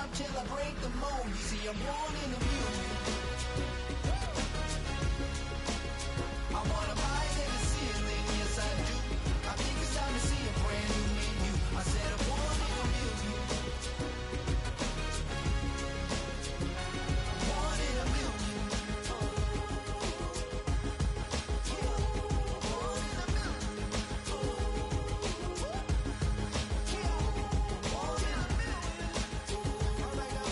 stop till I break the mold. You see, I'm born in a million. I want a higher than the ceiling, yes I do. I think it's time to see a brand new menu. I said I'm born in a million. Born in a million. Born in a million. Born in a million. All right now.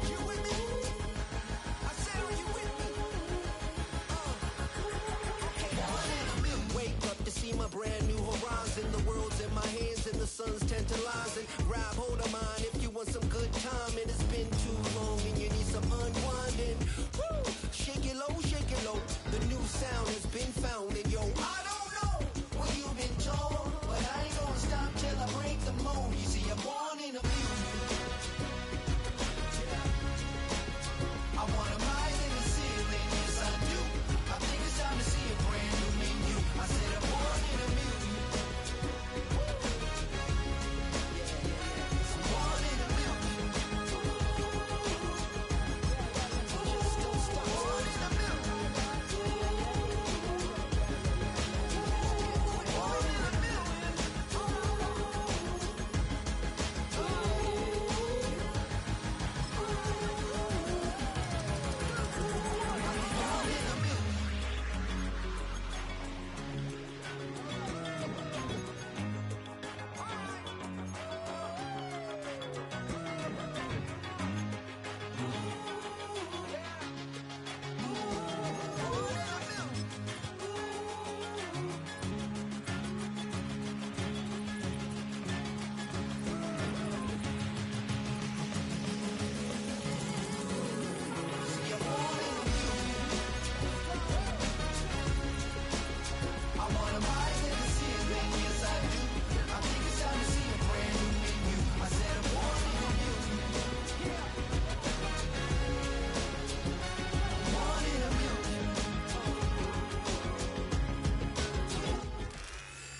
You with me? I said, are you with me? Wake up to see my brand new horizon. The world's in my hands and the sun's tantalizing. Grab hold of mine if you want some good time. And it's been too long and you need some unwinding. Woo! Shake it low, the new sound has been found. And yo, I don't know what you've been told, but I ain't gonna stop till I break the mold. You see, I'm born in a million. I want a higher than the ceiling, yes I do. I think it's time to see a brand new menu. I said I'm born in a million. I'm born in a million. Just don't stop. Born in a million. Born in a million. Born in a million. I want a higher than the ceiling, yes I do. I think it's time to see a brand new menu. I said I'm born in a million. Born in a million.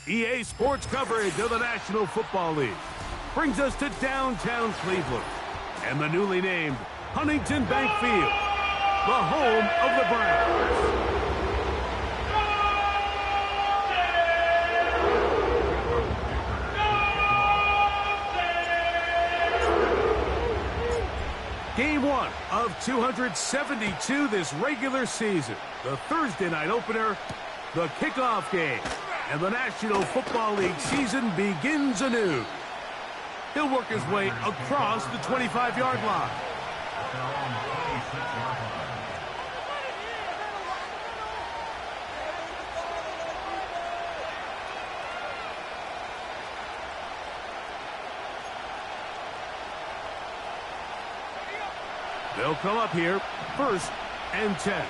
EA Sports coverage of the National Football League brings us to downtown Cleveland and the newly named Huntington Bank Field, the home of the Browns. Game 1 of 272 this regular season. The Thursday night opener, the kickoff game. And the National Football League season begins anew. He'll work his way across the 25-yard line. They'll come up here, 1st and 10.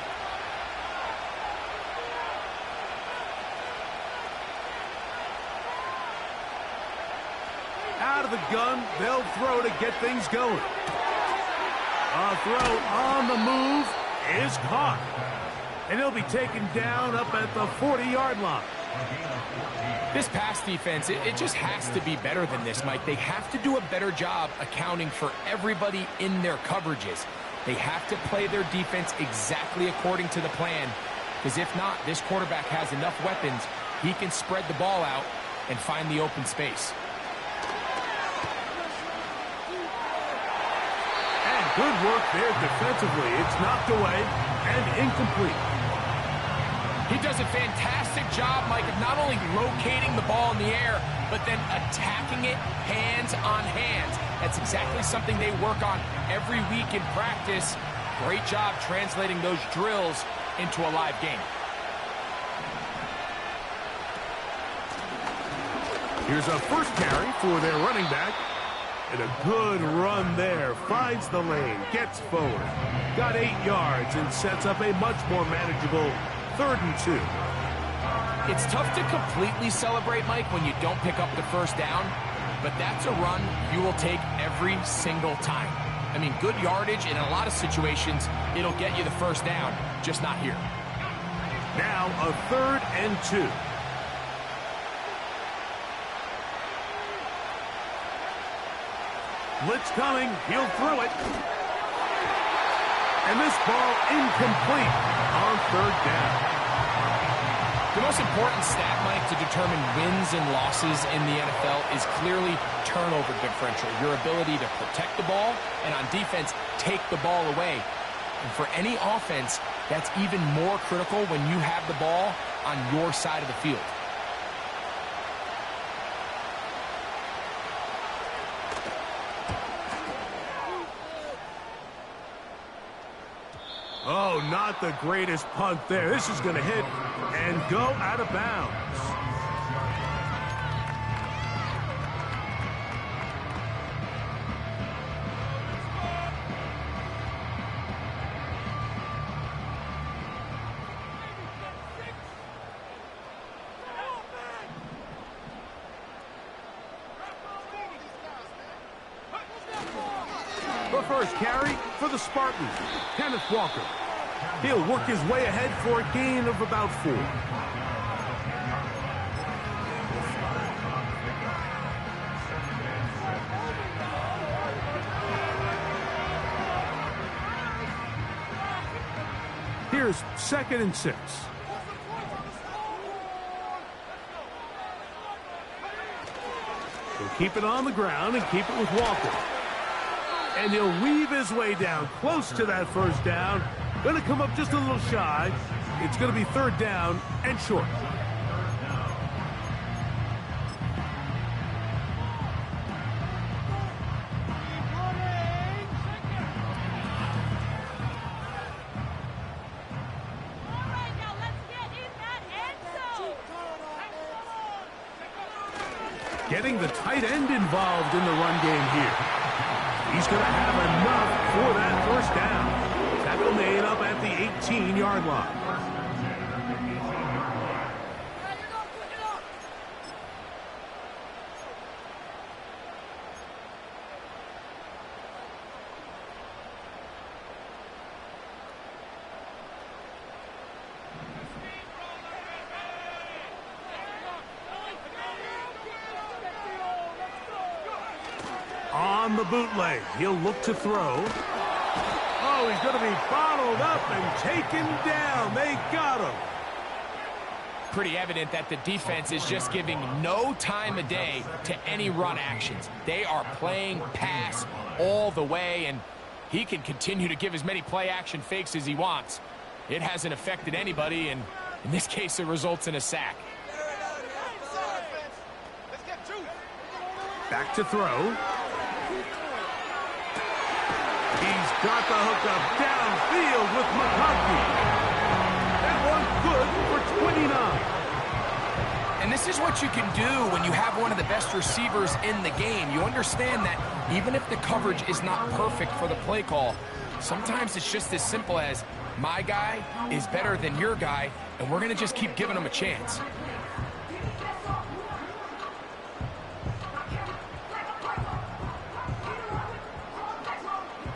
Out of the gun, they'll throw to get things going. A throw on the move is caught. And he'll be taken down up at the 40-yard line. This pass defense, it just has to be better than this, Mike. They have to do a better job accounting for everybody in their coverages. They have to play their defense exactly according to the plan, because if not, this quarterback has enough weapons. He can spread the ball out and find the open space. And good work there defensively. It's knocked away and incomplete. He does a fantastic job, Mike, of not only locating the ball in the air, but then attacking it hands on hands. That's exactly something they work on every week in practice. Great job translating those drills into a live game. Here's a first carry for their running back. And a good run there. Finds the lane, gets forward. Got 8 yards and sets up a much more manageable 3rd and 2. It's tough to completely celebrate, Mike, when you don't pick up the first down, but that's a run you will take every single time. I mean, good yardage, and in a lot of situations, it'll get you the first down, just not here. Now a 3rd and 2. Blitz coming. He'll throw it. And this ball incomplete on third down. The most important stat, Mike, to determine wins and losses in the NFL is clearly turnover differential, your ability to protect the ball and on defense take the ball away. And for any offense, that's even more critical when you have the ball on your side of the field. Oh, not the greatest punt there. This is going to hit and go out of bounds. The first carry for the Spartans, Kenneth Walker. He'll work his way ahead for a gain of about 4. Here's 2nd and 6. He'll keep it on the ground and keep it with Walker. And he'll weave his way down close to that first down. Going to come up just a little shy. It's going to be 3rd down and short. Getting the tight end involved in the run game here. He's going to have enough for that first down. Tackle made up at the 18-yard line. On the bootleg, he'll look to throw. Oh, he's going to be bottled up and taken down. They got him. Pretty evident that the defense is just giving no time of day to any run actions. They are playing pass all the way, and he can continue to give as many play-action fakes as he wants. It hasn't affected anybody, and in this case, it results in a sack. Back to throw. He's got the hookup downfield with McConkey. That one good for 29. And this is what you can do when you have one of the best receivers in the game. You understand that even if the coverage is not perfect for the play call, sometimes it's just as simple as my guy is better than your guy, and we're going to just keep giving him a chance.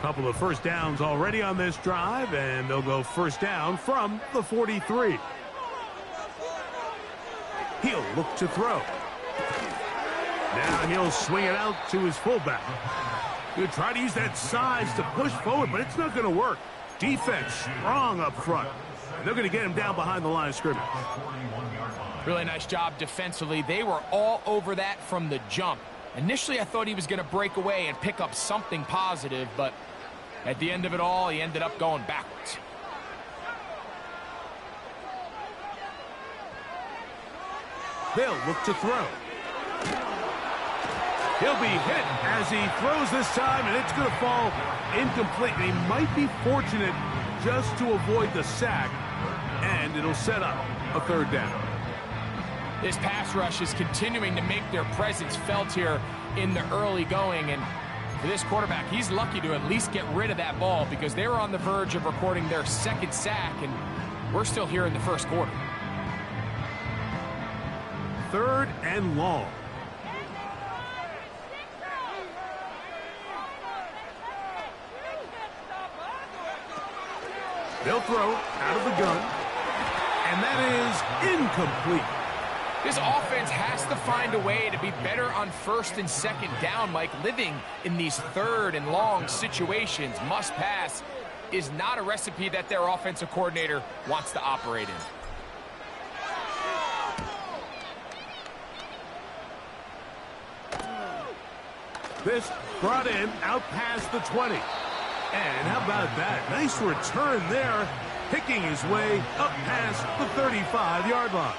Couple of first downs already on this drive, and they'll go first down from the 43. He'll look to throw. Now he'll swing it out to his fullback. He'll try to use that size to push forward, but it's not going to work. Defense strong up front. And they're going to get him down behind the line of scrimmage. Really nice job defensively. They were all over that from the jump. Initially, I thought he was going to break away and pick up something positive, but at the end of it all, he ended up going backwards. They'll look to throw. He'll be hit as he throws this time, and it's going to fall incomplete. And he might be fortunate just to avoid the sack, and it'll set up a third down. This pass rush is continuing to make their presence felt here in the early going, and for this quarterback, he's lucky to at least get rid of that ball because they were on the verge of recording their second sack, and we're still here in the first quarter. 3rd and long. They'll throw out of the gun, and that is incomplete. This offense has to find a way to be better on first and second down, Mike. Living in these third and long situations, must pass, is not a recipe that their offensive coordinator wants to operate in. This brought in out past the 20. And how about that? Nice return there, picking his way up past the 35-yard line.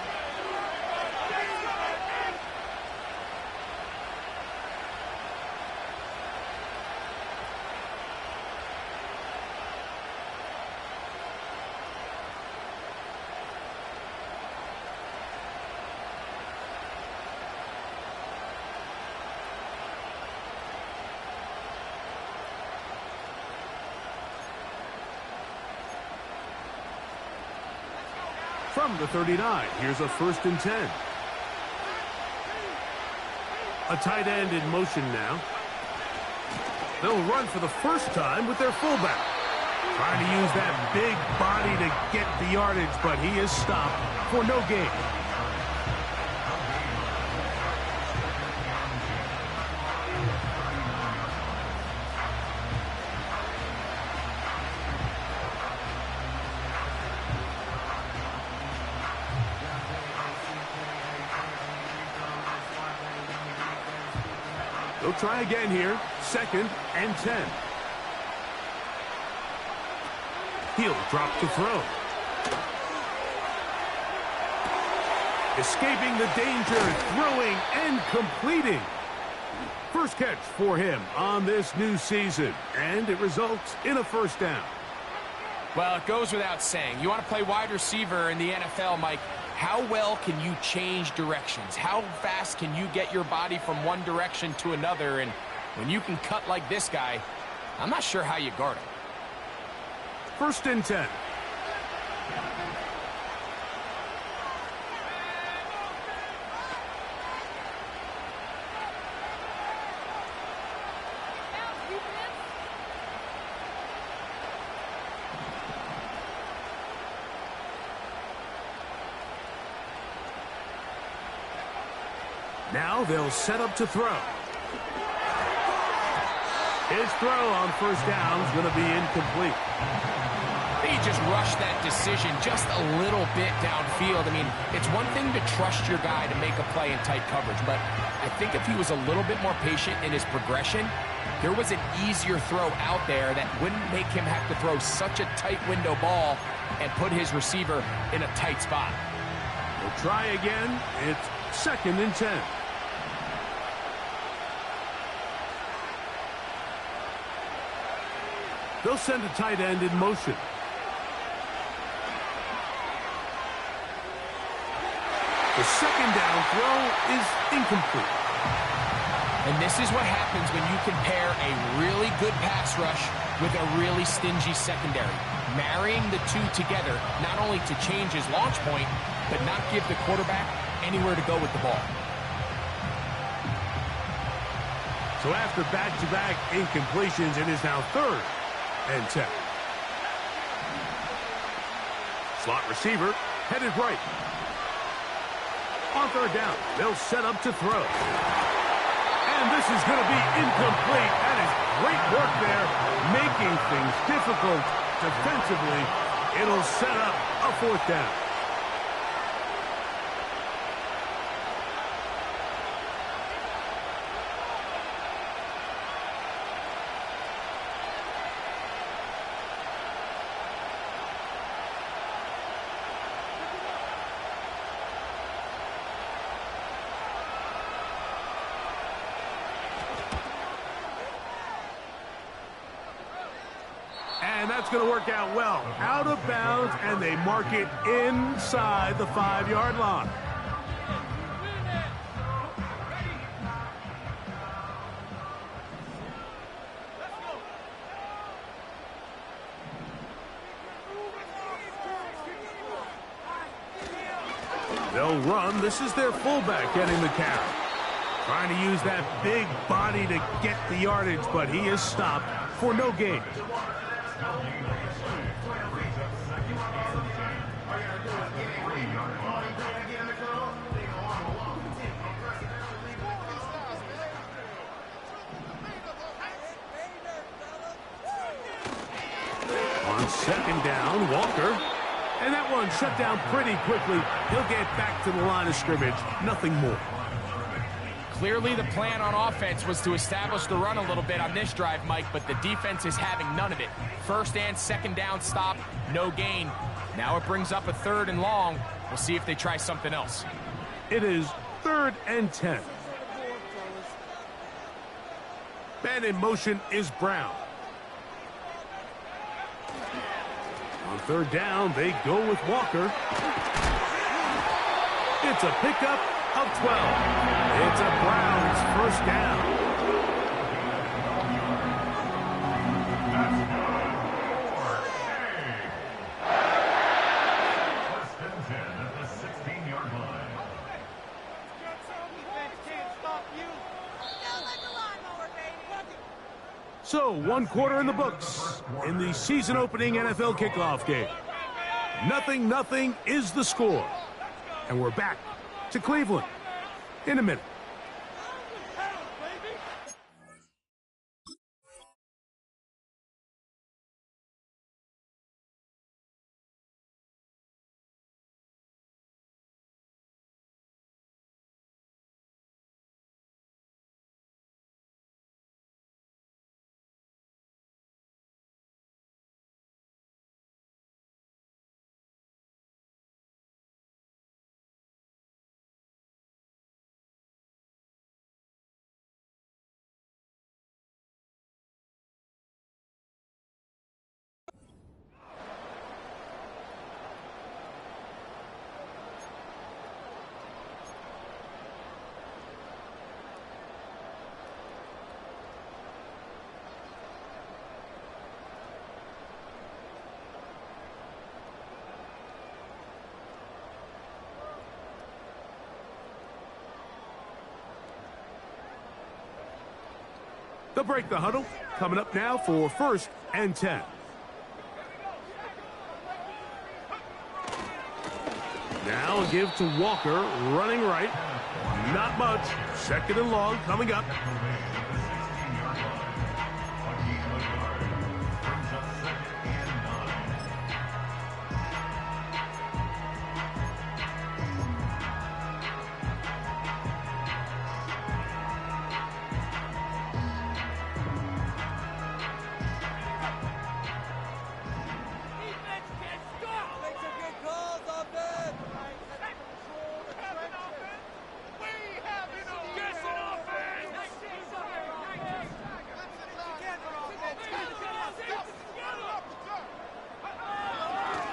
From the 39, here's a 1st and 10. A tight end in motion now. They'll run for the first time with their fullback. Trying to use that big body to get the yardage, but he is stopped for no gain. They'll try again here. 2nd and 10. He'll drop to throw. Escaping the danger, throwing and completing. First catch for him on this new season, and it results in a 1st down. Well, it goes without saying. You want to play wide receiver in the NFL, Mike. How well can you change directions? How fast can you get your body from one direction to another? And when you can cut like this guy, I'm not sure how you guard him. 1st and 10. Now they'll set up to throw. His throw on 1st down is going to be incomplete. He just rushed that decision just a little bit downfield. I mean, it's one thing to trust your guy to make a play in tight coverage, but I think if he was a little bit more patient in his progression, there was an easier throw out there that wouldn't make him have to throw such a tight window ball and put his receiver in a tight spot. We'll try again. It's 2nd and 10. They'll send a tight end in motion. The 2nd down throw is incomplete. And this is what happens when you compare a really good pass rush with a really stingy secondary. Marrying the two together, not only to change his launch point, but not give the quarterback anywhere to go with the ball. So after back-to-back incompletions, it is now 3rd and 10. Slot receiver headed right. On 3rd down, they'll set up to throw. And this is going to be incomplete. That is great work there, making things difficult defensively. It'll set up a 4th down. And that's going to work out well. Out of bounds, and they mark it inside the 5-yard line. They'll run. This is their fullback getting the carry. Trying to use that big body to get the yardage, but he is stopped for no gain. second down, Walker. And that one shut down pretty quickly. He'll get back to the line of scrimmage. Nothing more. Clearly the plan on offense was to establish the run a little bit on this drive, Mike, but the defense is having none of it. First and second down stop, no gain. Now it brings up a 3rd and long. We'll see if they try something else. It is 3rd and 10. Man in motion is Brown. On 3rd down, they go with Walker. It's a pickup of 12. It's a Browns first down. So, 1 quarter in the books in the season-opening NFL kickoff game. 0-0 is the score. And we're back to Cleveland in a minute. They'll break the huddle. Coming up now for 1st and 10. Now a give to Walker, running right. Not much. 2nd and long coming up.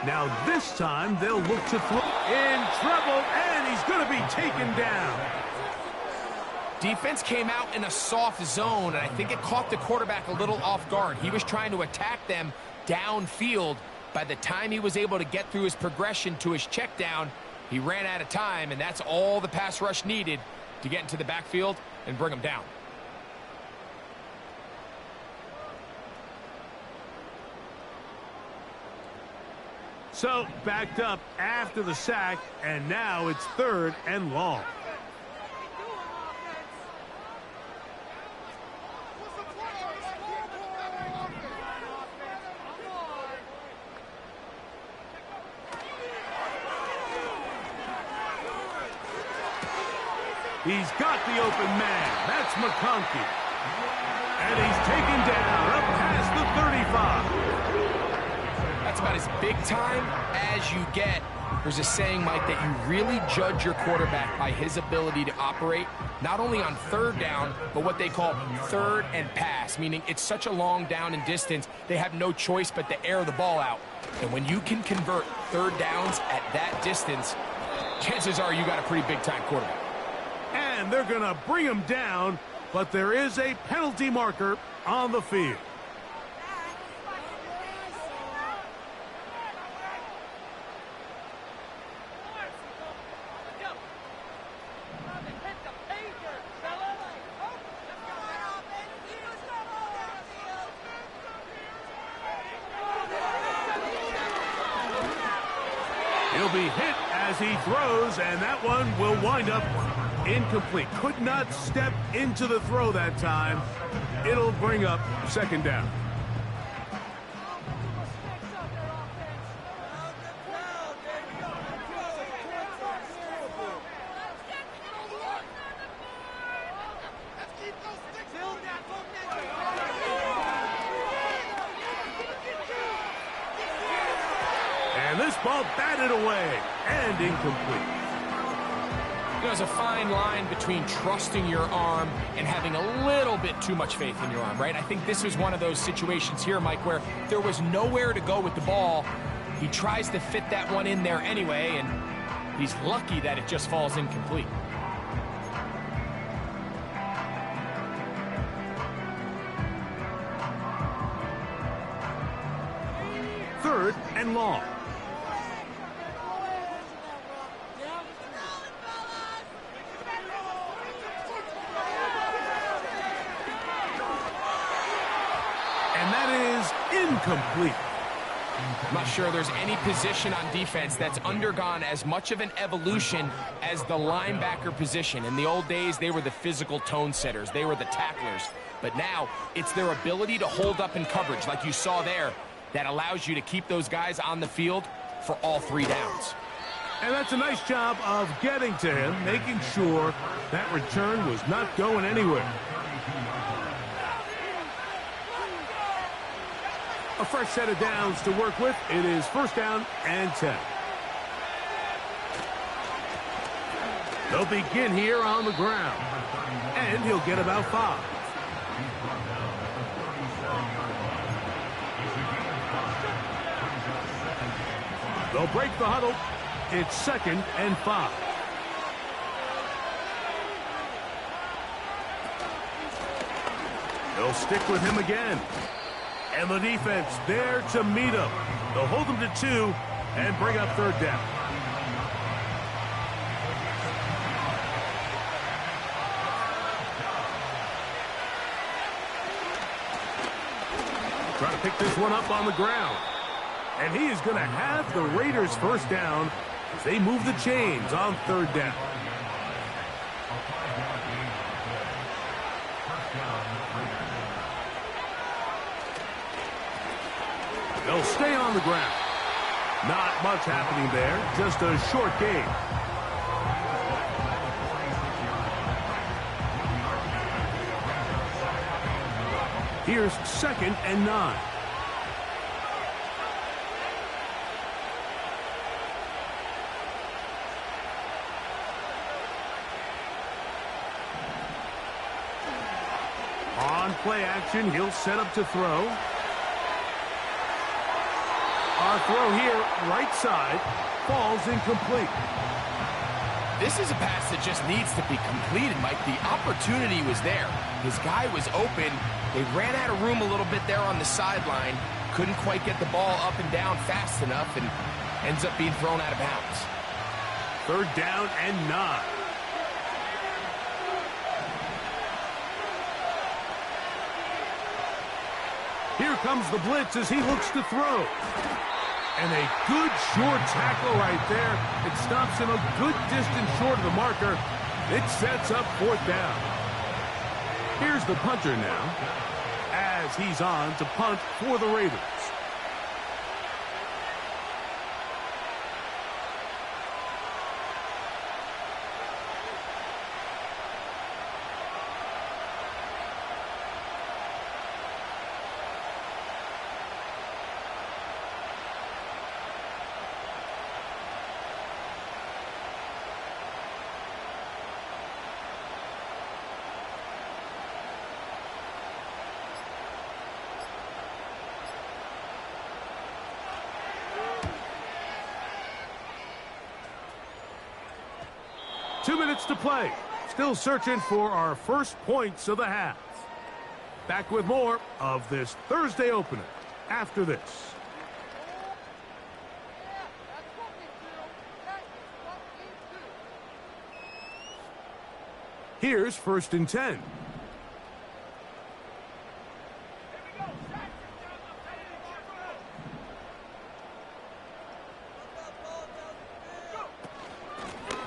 Now this time they'll look to throw. In trouble, and he's going to be taken down. Defense came out in a soft zone, and I think it caught the quarterback a little off guard. He was trying to attack them downfield. By the time he was able to get through his progression to his check down, he ran out of time, and that's all the pass rush needed to get into the backfield and bring him down. So, backed up after the sack, and now it's 3rd and long. He's got the open man. That's McConkey. And he's taken down up past the 35. That's about as big time as you get. There's a saying, Mike, that you really judge your quarterback by his ability to operate, not only on 3rd down, but what they call 3rd and pass, meaning it's such a long down and distance, they have no choice but to air the ball out. And when you can convert 3rd downs at that distance, chances are you got a pretty big-time quarterback. And they're going to bring him down, but there is a penalty marker on the field. He'll be hit as he throws, and that one will wind up incomplete. Could not step into the throw that time. It'll bring up 2nd down. This ball batted away and incomplete. There's a fine line between trusting your arm and having a little bit too much faith in your arm, right? I think this was one of those situations here, Mike, where there was nowhere to go with the ball. He tries to fit that one in there anyway, and he's lucky that it just falls incomplete. Third and long. And that is incomplete. I'm not sure there's any position on defense that's undergone as much of an evolution as the linebacker position. In the old days, they were the physical tone setters. They were the tacklers. But now, it's their ability to hold up in coverage, like you saw there, that allows you to keep those guys on the field for all 3 downs. And that's a nice job of getting to him, making sure that return was not going anywhere. A fresh set of downs to work with. It is first down and 10. They'll begin here on the ground. And he'll get about 5. They'll break the huddle. It's second and 5. They'll stick with him again. And the defense there to meet him. They'll hold him to 2 and bring up third down. Trying to pick this one up on the ground. And he is going to have the Raiders first down as they move the chains on third down. They'll stay on the ground. Not much happening there, just a short gain. Here's second and 9. On play action, he'll set up to throw. Our throw here, right side, falls incomplete. This is a pass that just needs to be completed, Mike. The opportunity was there. His guy was open. They ran out of room a little bit there on the sideline. Couldn't quite get the ball up and down fast enough and ends up being thrown out of bounds. Third down and 9. Here comes the blitz as he looks to throw. And a good short tackle right there. It stops him a good distance short of the marker. It sets up fourth down. Here's the punter now as he's on to punt for the Raiders. Two minutes to play. Still searching for our first points of the half. Back with more of this Thursday opener after this. Here's first and 10.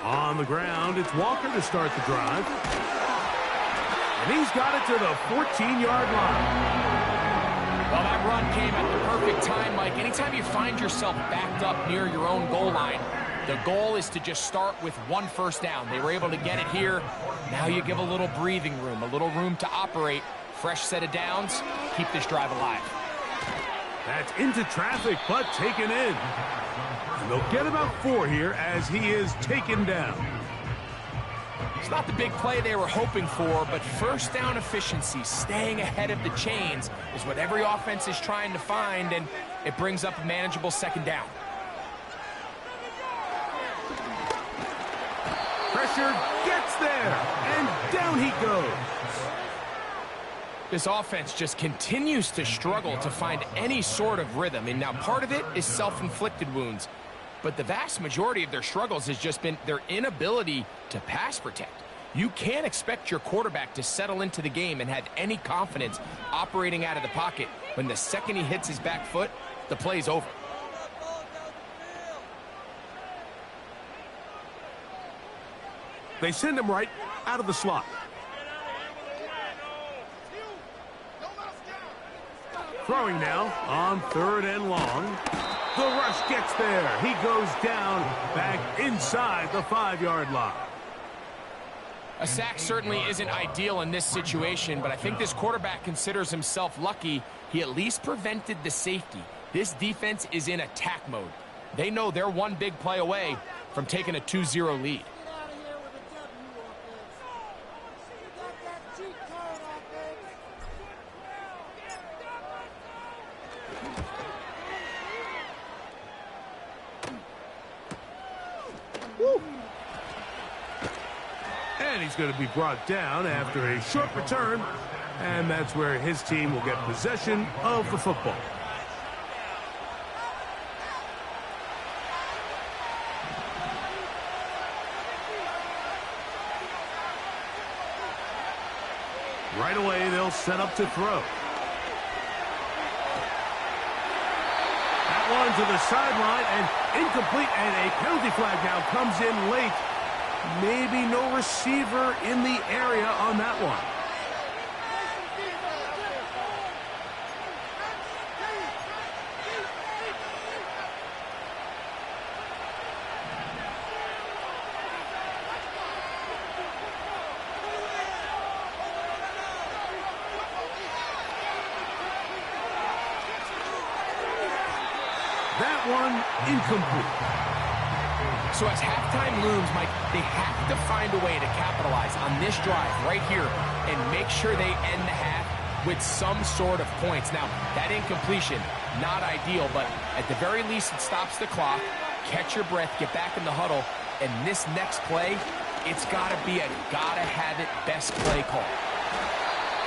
On the ground, it's Walker to start the drive. And he's got it to the 14-yard line. Well, that run came at the perfect time, Mike. Anytime you find yourself backed up near your own goal line, the goal is to just start with one first down. They were able to get it here. Now you give a little breathing room, a little room to operate. Fresh set of downs. Keep this drive alive. That's into traffic, but taken in. And they'll get about 4 here as he is taken down. It's not the big play they were hoping for, but first down efficiency, staying ahead of the chains, is what every offense is trying to find, and it brings up a manageable second down. Pressure gets there, and down he goes. This offense just continues to struggle to find any sort of rhythm, and now part of it is self-inflicted wounds. But the vast majority of their struggles has just been their inability to pass protect. You can't expect your quarterback to settle into the game and have any confidence operating out of the pocket when the second he hits his back foot, the play's over. They send him right out of the slot. Throwing now on 3rd and long. The rush gets there. He goes down back inside the 5-yard line. A sack certainly isn't ideal in this situation, but I think this quarterback considers himself lucky he at least prevented the safety. This defense is in attack mode. They know they're one big play away from taking a 2-0 lead. And he's going to be brought down after a short return, and that's where his team will get possession of the football. Right away, they'll set up to throw. That one to the sideline, and incomplete, and a penalty flag now comes in late. Maybe no receiver in the area on that one. That one incomplete. So as halftime looms, Mike, they have to find a way to capitalize on this drive right here and make sure they end the half with some sort of points. Now, that incompletion, not ideal, but at the very least it stops the clock. Catch your breath, get back in the huddle, and this next play, it's got to be a gotta-have-it best play call.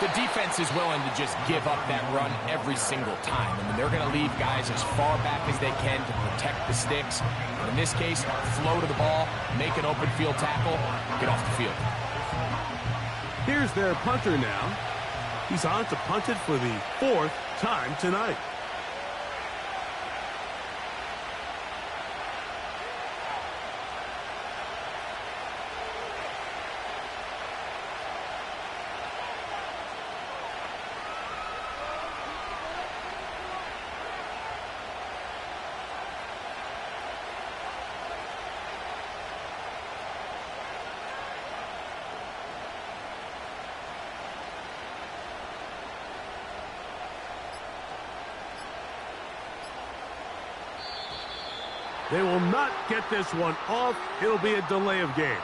The defense is willing to just give up that run every single time. I mean, they're going to leave guys as far back as they can to protect the sticks. But in this case, flow to the ball, make an open field tackle, get off the field. Here's their punter now. He's on to punt it for the 4th time tonight. They will not get this one off. It'll be a delay of game.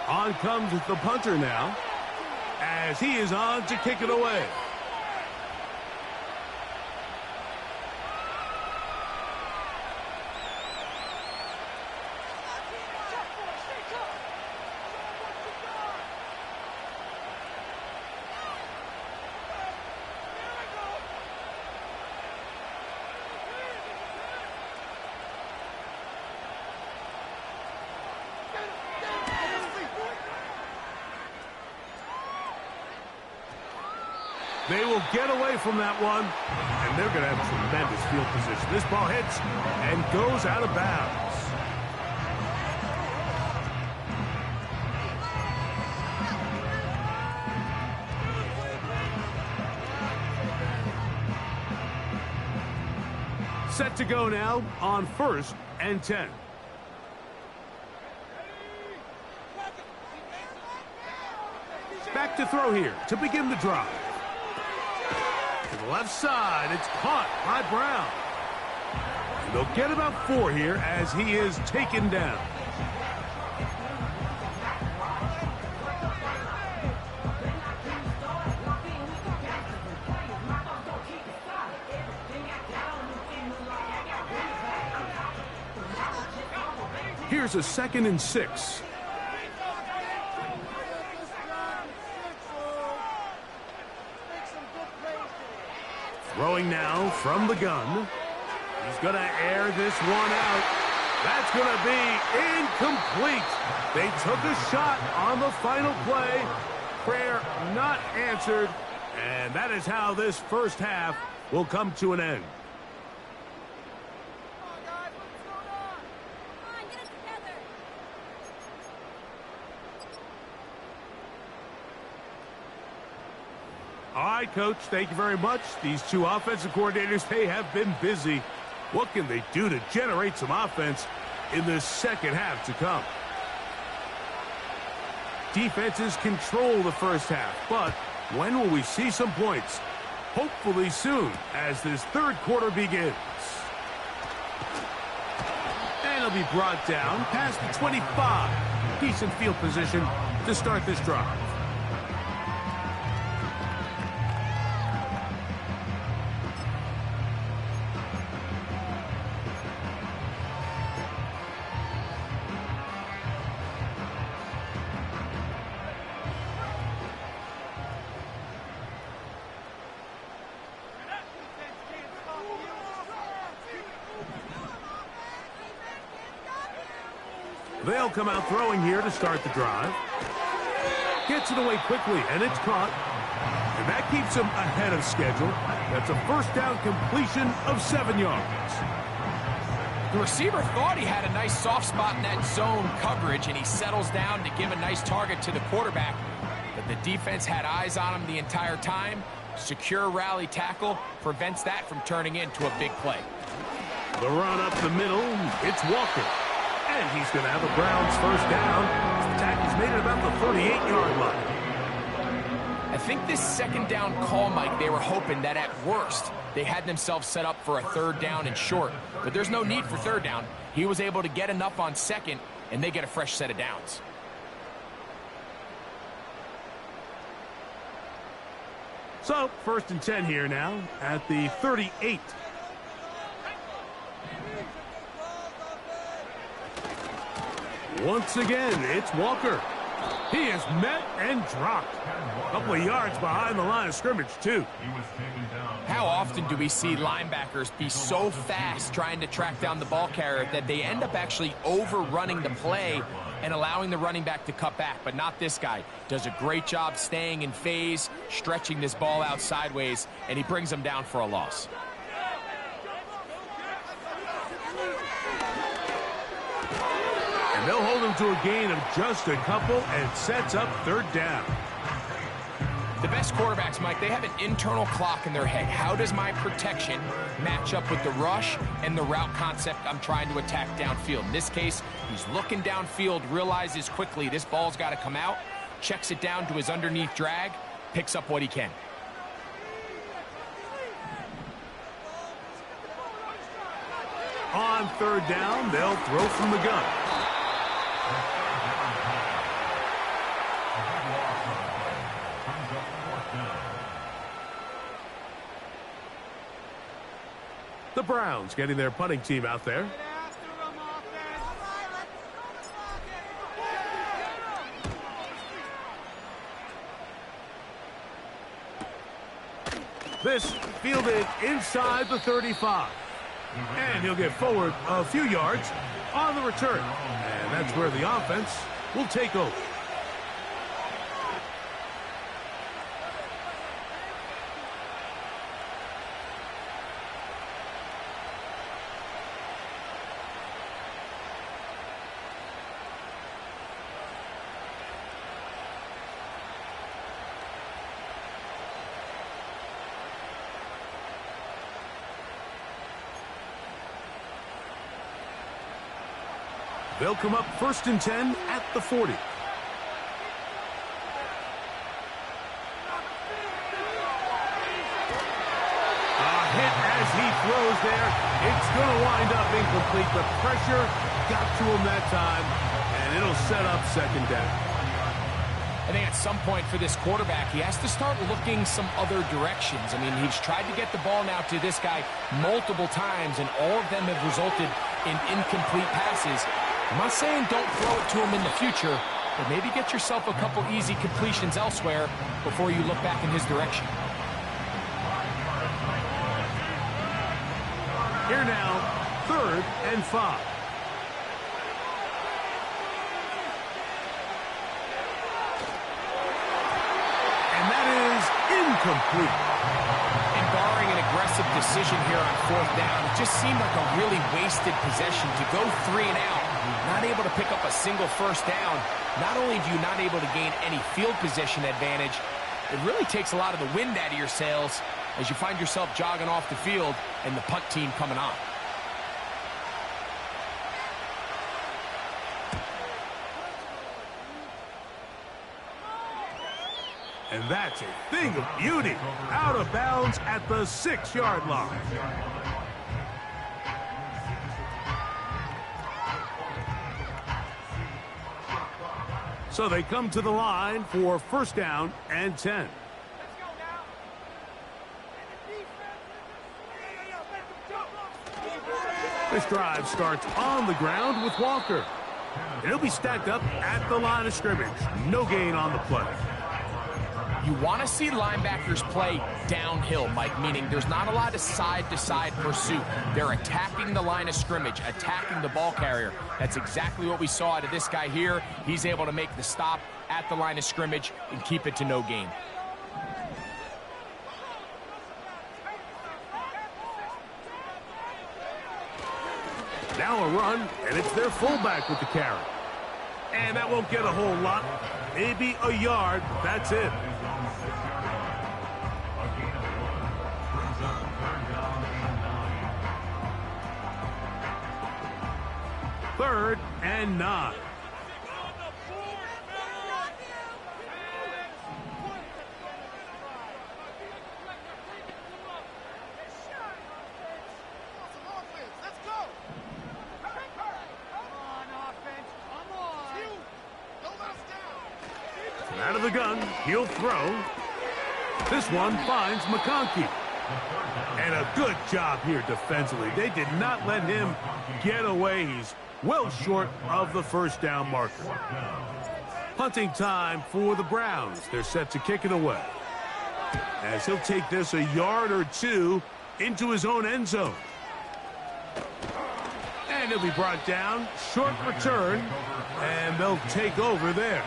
On comes the punter now, as he is on to kick it away. They will get away from that one, and they're going to have tremendous field position. This ball hits and goes out of bounds. Set to go now on 1st and 10. Back to throw here to begin the drive. To the left side, it's caught by Brown. And they'll get about 4 here as he is taken down. Here's a 2nd and 6. Throwing now from the gun. He's going to air this one out. That's going to be incomplete. They took a shot on the final play. Prayer not answered. And that is how this first half will come to an end. All right, Coach, thank you very much. These two offensive coordinators, they have been busy. What can they do to generate some offense in the second half to come? Defenses control the first half, but when will we see some points? Hopefully soon, as this third quarter begins. And it'll be brought down past the 25. Decent field position to start this drive. They'll come out throwing here to start the drive. Gets it away quickly, and it's caught. And that keeps him ahead of schedule. That's a first down completion of 7 yards. The receiver thought he had a nice soft spot in that zone coverage, and he settles down to give a nice target to the quarterback. But the defense had eyes on him the entire time. Secure rally tackle prevents that from turning into a big play. The run up the middle, it's Walker. And he's going to have a Browns first down. The tackle's made it about the 38-yard line. I think this second down call, Mike, they were hoping that at worst they had themselves set up for a third down and short. But there's no need for third down. He was able to get enough on second, and they get a fresh set of downs. So, 1st and 10 here now at the 38. Once again, it's Walker. He is met and dropped. A couple of yards behind the line of scrimmage, too. How often do we see linebackers be so fast trying to track down the ball carrier that they end up actually overrunning the play and allowing the running back to cut back? But not this guy. Does a great job staying in phase, stretching this ball out sideways, and he brings them down for a loss. And they'll hold him to a gain of just a couple and sets up third down. The best quarterbacks, Mike, they have an internal clock in their head. How does my protection match up with the rush and the route concept I'm trying to attack downfield? In this case, he's looking downfield, realizes quickly this ball's got to come out, checks it down to his underneath drag, picks up what he can. On third down, they'll throw from the gun. The Browns getting their punting team out there. This fielded inside the 35. And he'll get forward a few yards on the return. And that's where the offense will take over. They'll come up 1st and 10 at the 40. there. It's going to wind up incomplete. The pressure got to him that time, and it'll set up second down. I think at some point for this quarterback, he has to start looking some other directions. I mean, he's tried to get the ball now to this guy multiple times, and all of them have resulted in incomplete passes. I'm not saying don't throw it to him in the future, but maybe get yourself a couple easy completions elsewhere before you look back in his direction. Here now, 3rd and 5. And that is incomplete. And barring an aggressive decision here on 4th down, it just seemed like a really wasted possession to go 3 and out, not able to pick up a single 1st down. Not only do you not able to gain any field position advantage, it really takes a lot of the wind out of your sails as you find yourself jogging off the field and the punt team coming on. And that's a thing of beauty. Out of bounds at the 6-yard line. So they come to the line for 1st down and 10. This drive starts on the ground with Walker. And he'll be stacked up at the line of scrimmage. No gain on the play. You want to see linebackers play downhill, Mike, meaning there's not a lot of side-to-side pursuit. They're attacking the line of scrimmage, attacking the ball carrier. That's exactly what we saw out of this guy here. He's able to make the stop at the line of scrimmage and keep it to no gain. Now a run, and it's their fullback with the carry. And that won't get a whole lot. Maybe a yard. That's it. Third and 9. Out of the gun, he'll throw. This one finds McConkey. And a good job here defensively. They did not let him get away. He's well short of the 1st down marker. Punting time for the Browns. They're set to kick it away, as he'll take this a yard or 2 into his own end zone. And he'll be brought down. Short return. And they'll take over there.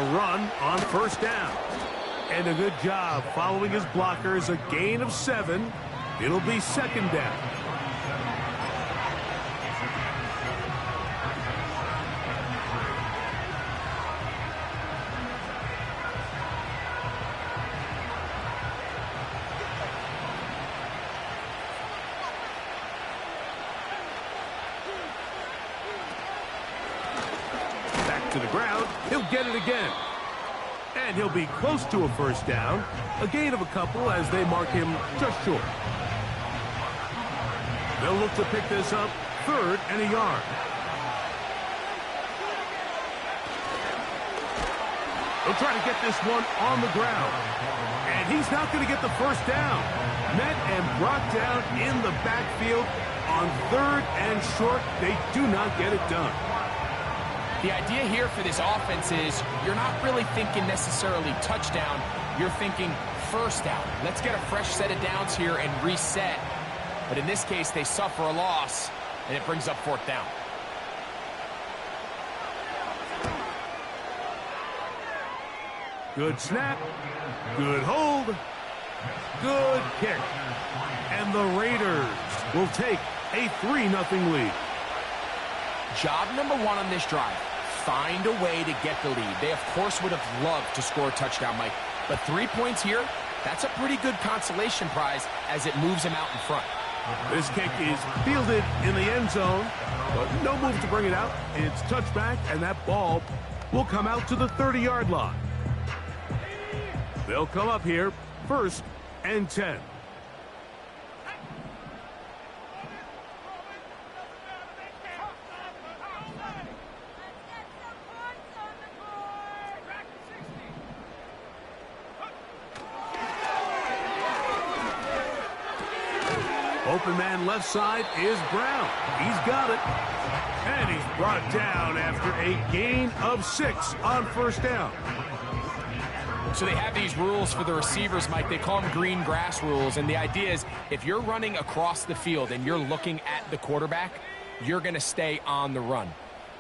Run on 1st down. And a good job following his blockers. A gain of 7. It'll be 2nd down. Back to the ground. He'll get it again. And he'll be close to a 1st down. A gain of a couple as they mark him just short. They'll look to pick this up 3rd and a yard. They'll try to get this one on the ground. And he's not going to get the 1st down. Met and brought down in the backfield on 3rd and short. They do not get it done. The idea here for this offense is you're not really thinking necessarily touchdown. You're thinking 1st down. Let's get a fresh set of downs here and reset. But in this case, they suffer a loss, and it brings up 4th down. Good snap. Good hold. Good kick. And the Raiders will take a 3-0 lead. Job number 1 on this drive. Find a way to get the lead. They, of course, would have loved to score a touchdown, Mike. But 3 points here, That's a pretty good consolation prize as it moves him out in front. This kick is fielded in the end zone, but no move to bring it out. It's touchback, and that ball will come out to the 30-yard line. They'll come up here, 1st and 10. Open man left side is Brown. He's got it. And he's brought down after a gain of 6 on 1st down. So they have these rules for the receivers, Mike. They call them green grass rules. And the idea is if you're running across the field and you're looking at the quarterback, you're going to stay on the run.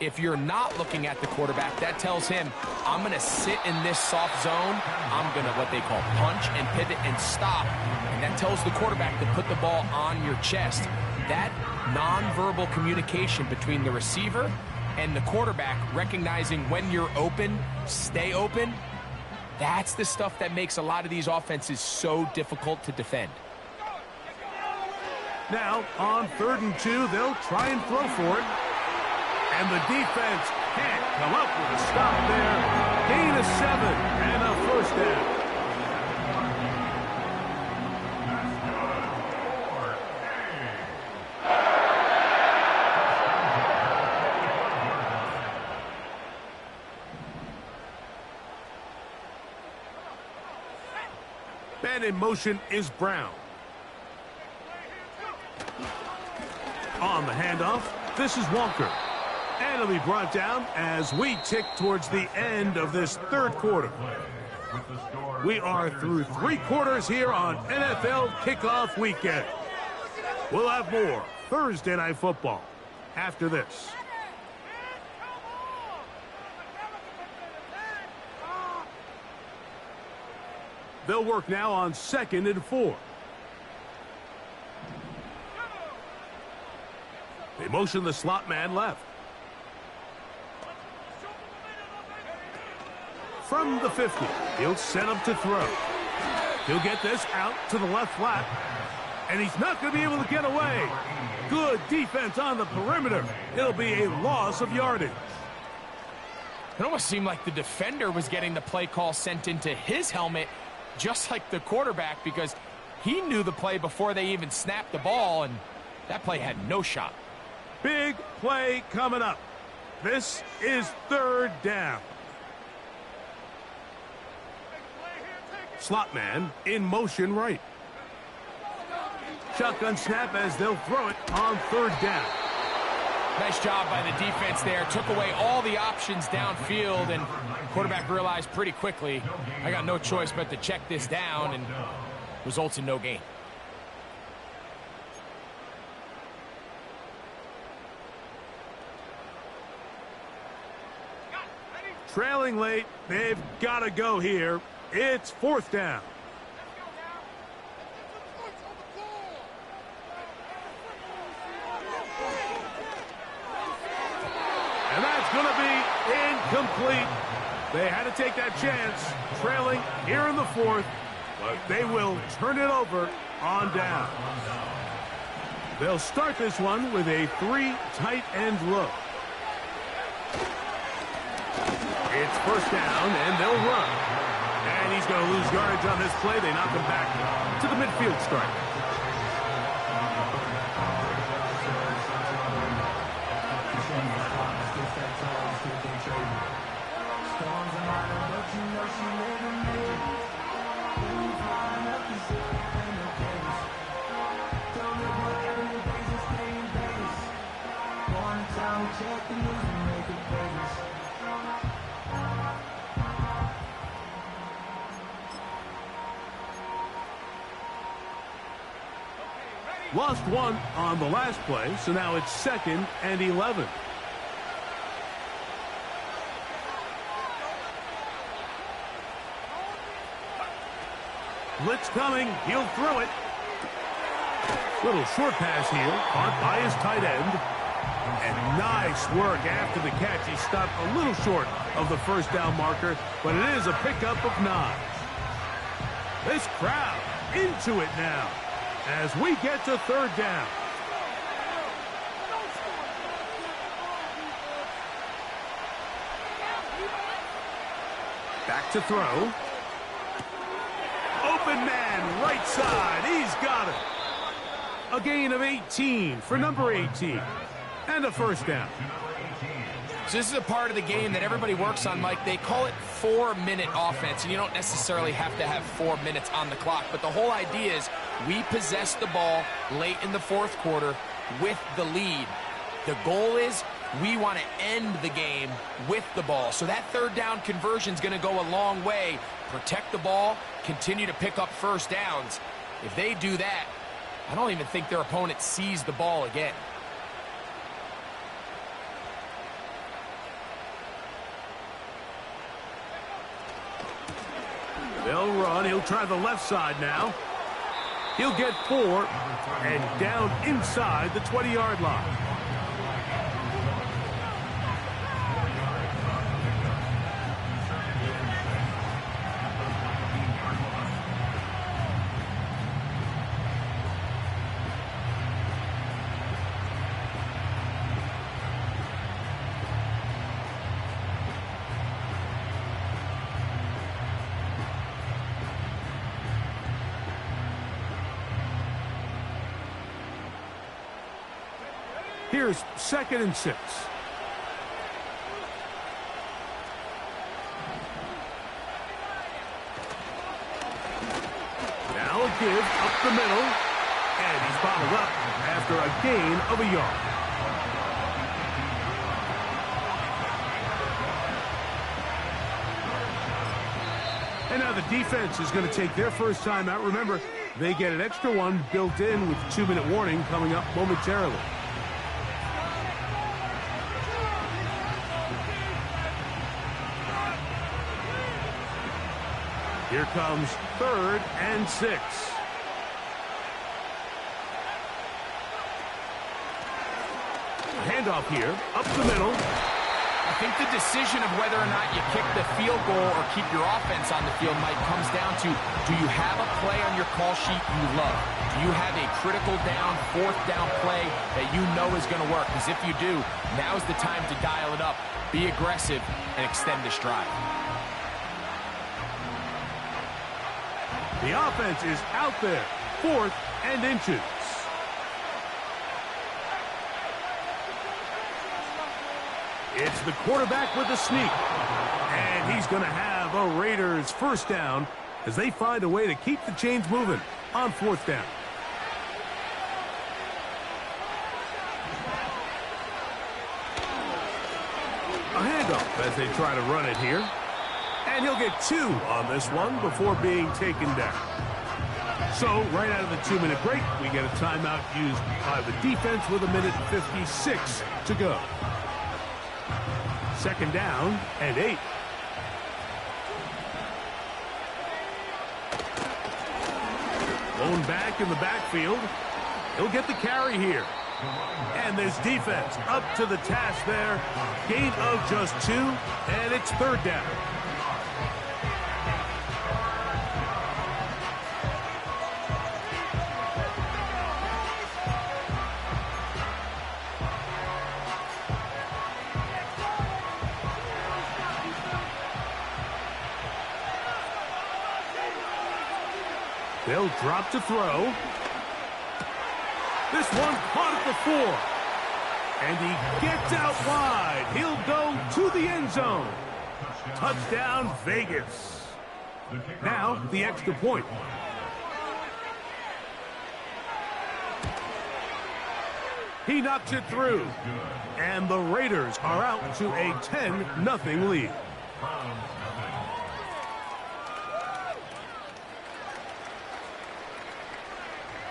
If you're not looking at the quarterback, that tells him, I'm going to sit in this soft zone. I'm going to what they call punch and pivot and stop. And that tells the quarterback to put the ball on your chest. That nonverbal communication between the receiver and the quarterback, recognizing when you're open, stay open, that's the stuff that makes a lot of these offenses so difficult to defend. Now, on 3rd and 2, they'll try and throw for it. And the defense can't come up with a stop there. Gain of 7 and a 1st down. Man in motion is Brown. On the handoff, this is Walker. And it'll be brought down as we tick towards the end of this 3rd quarter. We are through 3 quarters here on NFL Kickoff Weekend. We'll have more Thursday Night Football after this. They'll work now on 2nd and 4. They motion the slot man left. From the 50, he'll set up to throw. He'll get this out to the left flat, and he's not going to be able to get away. Good defense on the perimeter. It'll be a loss of yardage. It almost seemed like the defender was getting the play call sent into his helmet, just like the quarterback, because he knew the play before they even snapped the ball, and that play had no shot. Big play coming up. This is 3rd down. Slot man in motion right. Shotgun snap as they'll throw it on 3rd down. Nice job by the defense there. Took away all the options downfield, and quarterback realized pretty quickly, I got no choice but to check this down, and results in no gain. Trailing late, they've got to go here. It's 4th down. And that's going to be incomplete. They had to take that chance, trailing here in the 4th, but they will turn it over on down. They'll start this one with a 3 tight end look. It's 1st down, and they'll run. And he's going to lose yardage on this play. They knock him back to the midfield stripe. Lost 1 on the last play, so now it's 2nd and 11. Blitz coming, he'll throw it. Little short pass here, caught by his tight end. And nice work after the catch. He stopped a little short of the 1st down marker, but it is a pickup of 9. This crowd into it now as we get to third down. Back to throw. Open man, right side. He's got it. A gain of 18 for number 18. And a first down. So this is a part of the game that everybody works on, Mike. They call it 4-minute offense, and you don't necessarily have to have 4 minutes on the clock. But the whole idea is we possess the ball late in the fourth quarter with the lead. The goal is we want to end the game with the ball. So that third down conversion is going to go a long way. Protect the ball, continue to pick up first downs. If they do that, I don't even think their opponent sees the ball again. They'll run. He'll try the left side now. He'll get 4 and down inside the 20-yard line. Here's 2nd and 6. Now a give up the middle. And he's bottled up after a gain of a yard. And now the defense is going to take their first time out. Remember, they get an extra one built in with 2-minute warning coming up momentarily. Here comes 3rd and 6. Handoff here, up the middle. I think the decision of whether or not you kick the field goal or keep your offense on the field, Mike, comes down to, do you have a play on your call sheet you love? Do you have a critical down, 4th down play that you know is going to work? Because if you do, now's the time to dial it up, be aggressive, and extend this drive. The offense is out there, 4th and inches. It's the quarterback with the sneak. And he's going to have a Raiders first down as they find a way to keep the chains moving on 4th down. A handoff as they try to run it here. And he'll get 2 on this one before being taken down. So, right out of the 2-minute break, we get a timeout used by the defense with 1:56 to go. 2nd down and 8. Lone back in the backfield. He'll get the carry here. And this defense up to the task there. Gain of just 2, and it's 3rd down. They'll drop to throw. This one caught at the 4. And he gets out wide. He'll go to the end zone. Touchdown, Vegas. Now, the extra point. He knocks it through. And the Raiders are out to a 10-0 lead.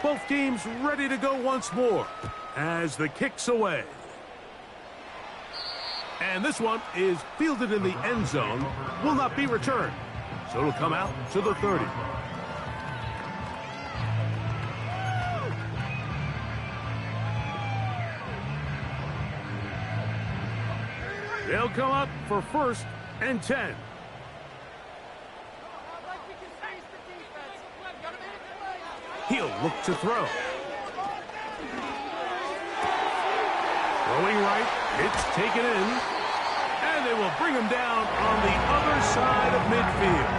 Both teams ready to go once more as the kick's away. And this one is fielded in the end zone, will not be returned. So it'll come out to the 30. They'll come up for 1st and 10. look to throw. Throwing right, it's taken in. And they will bring him down on the other side of midfield.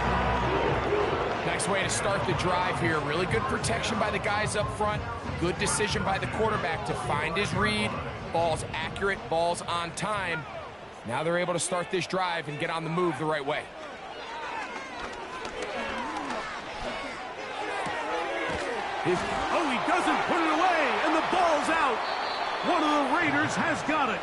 Nice way to start the drive here. Really good protection by the guys up front. Good decision by the quarterback to find his read. Ball's accurate, ball's on time. Now they're able to start this drive and get on the move the right way. Oh, he doesn't put it away, and the ball's out. One of the Raiders has got it.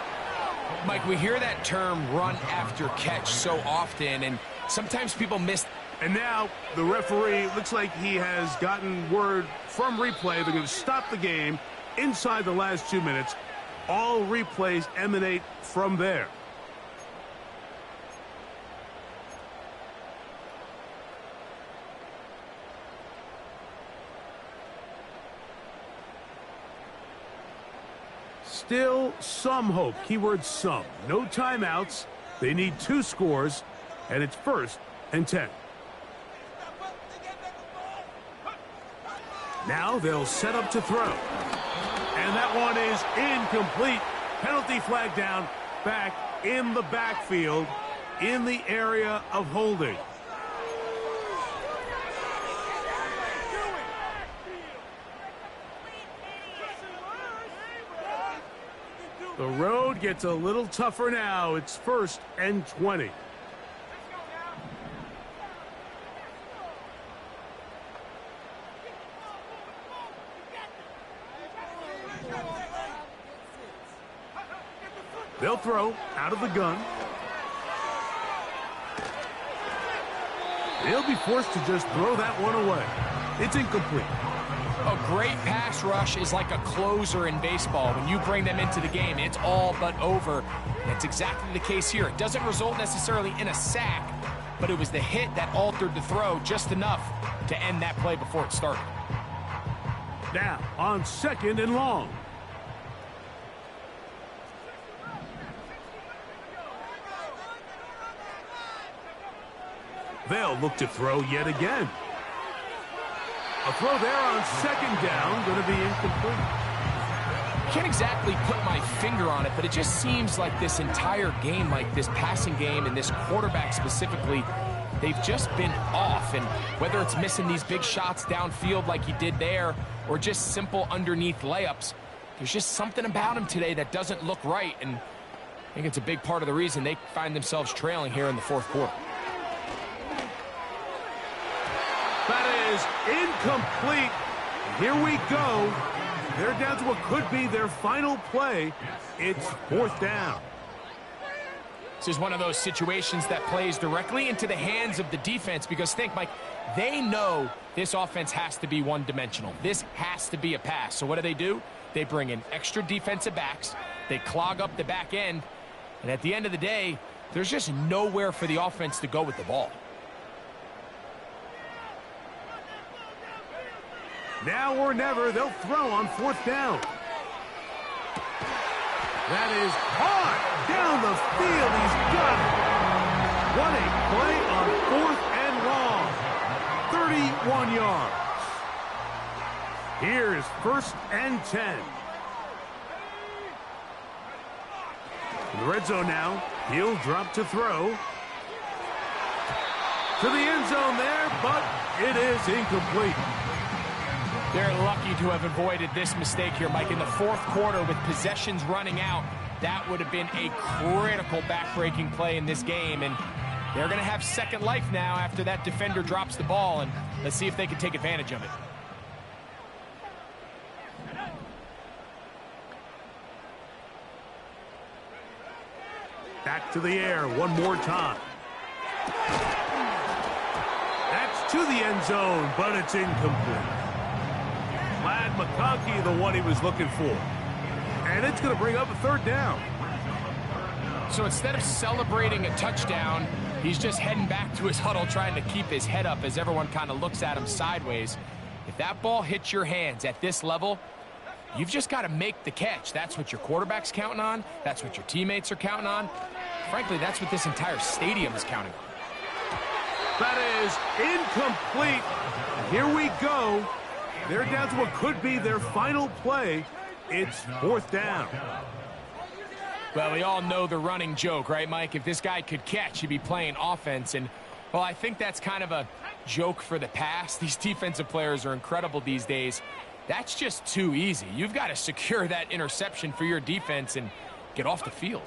Mike, we hear that term run after catch so often, and sometimes people miss. And now the referee looks like he has gotten word from replay. They're going to stop the game inside the last 2 minutes. All replays emanate from there. Still some hope. Keyword some. No timeouts. They need 2 scores, and it's 1st and 10. Now they'll set up to throw. And that one is incomplete. Penalty flag down, back in the backfield, in the area of holding. The road gets a little tougher now. It's 1st and 20. They'll throw out of the gun. They'll be forced to just throw that one away. It's incomplete. A great pass rush is like a closer in baseball. When you bring them into the game, it's all but over. That's exactly the case here. It doesn't result necessarily in a sack, but it was the hit that altered the throw just enough to end that play before it started. Now on 2nd and long. They'll look to throw yet again. A throw there on 2nd down, going to be incomplete. Can't exactly put my finger on it, but it just seems like this entire game, like this passing game and this quarterback specifically, they've just been off. And whether it's missing these big shots downfield like he did there or just simple underneath layups, there's just something about him today that doesn't look right. And I think it's a big part of the reason they find themselves trailing here in the 4th quarter. That is incomplete. Here we go. They're down to what could be their final play. It's 4th down. This is one of those situations that plays directly into the hands of the defense because think, Mike, they know this offense has to be one-dimensional. This has to be a pass. So what do? They bring in extra defensive backs. They clog up the back end. And at the end of the day, there's just nowhere for the offense to go with the ball. Now or never, they'll throw on 4th down. That is hard down the field. He's got it. What a play on 4th and long. 31 yards. Here's 1st and 10. In the red zone now. He'll drop to throw. To the end zone there, but it is incomplete. They're lucky to have avoided this mistake here, Mike. In the 4th quarter with possessions running out, that would have been a critical back-breaking play in this game. And they're going to have second life now after that defender drops the ball. And let's see if they can take advantage of it. Back to the air one more time. That's to the end zone, but it's incomplete. Ladd McConkey, the one he was looking for. And it's going to bring up a 3rd down. So instead of celebrating a touchdown, he's just heading back to his huddle trying to keep his head up as everyone kind of looks at him sideways. If that ball hits your hands at this level, you've just got to make the catch. That's what your quarterback's counting on. That's what your teammates are counting on. Frankly, that's what this entire stadium is counting on. That is incomplete. Here we go. They're down to what could be their final play. It's 4th down. Well, we all know the running joke, right, Mike? If this guy could catch, he'd be playing offense. And, well, I think that's kind of a joke for the past. These defensive players are incredible these days. That's just too easy. You've got to secure that interception for your defense and get off the field.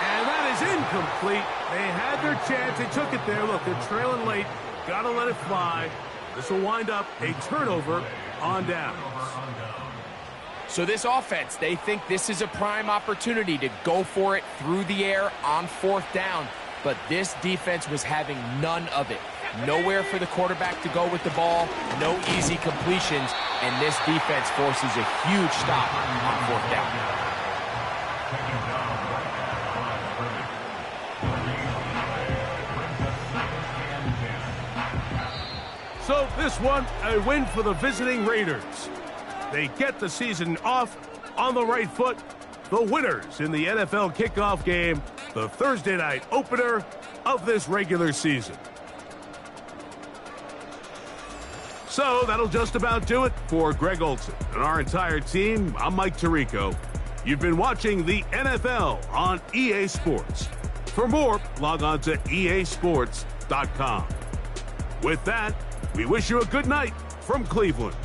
And that is incomplete. They had their chance. They took it there. Look, they're trailing late. Got to let it fly. This will wind up a turnover on downs. So this offense, they think this is a prime opportunity to go for it through the air on 4th down. But this defense was having none of it. Nowhere for the quarterback to go with the ball, no easy completions, and this defense forces a huge stop on 4th down. So this one, a win for the visiting Raiders. They get the season off on the right foot. The winners in the NFL kickoff game, the Thursday night opener of this regular season. So that'll just about do it for Greg Olsen and our entire team. I'm Mike Tirico. You've been watching the NFL on EA Sports. For more, log on to easports.com. With that, we wish you a good night from Cleveland.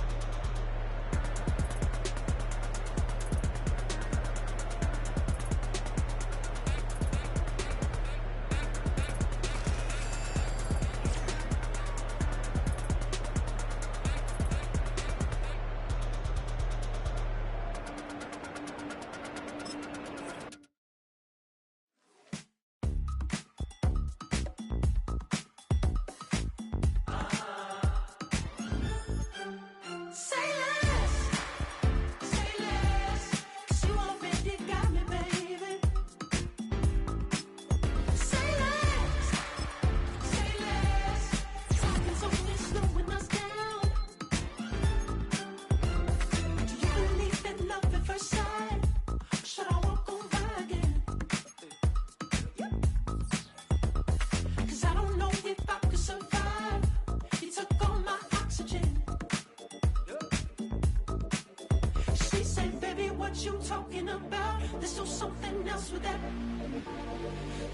You talking about? There's still something else with that.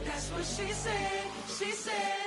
That's what she said. She said.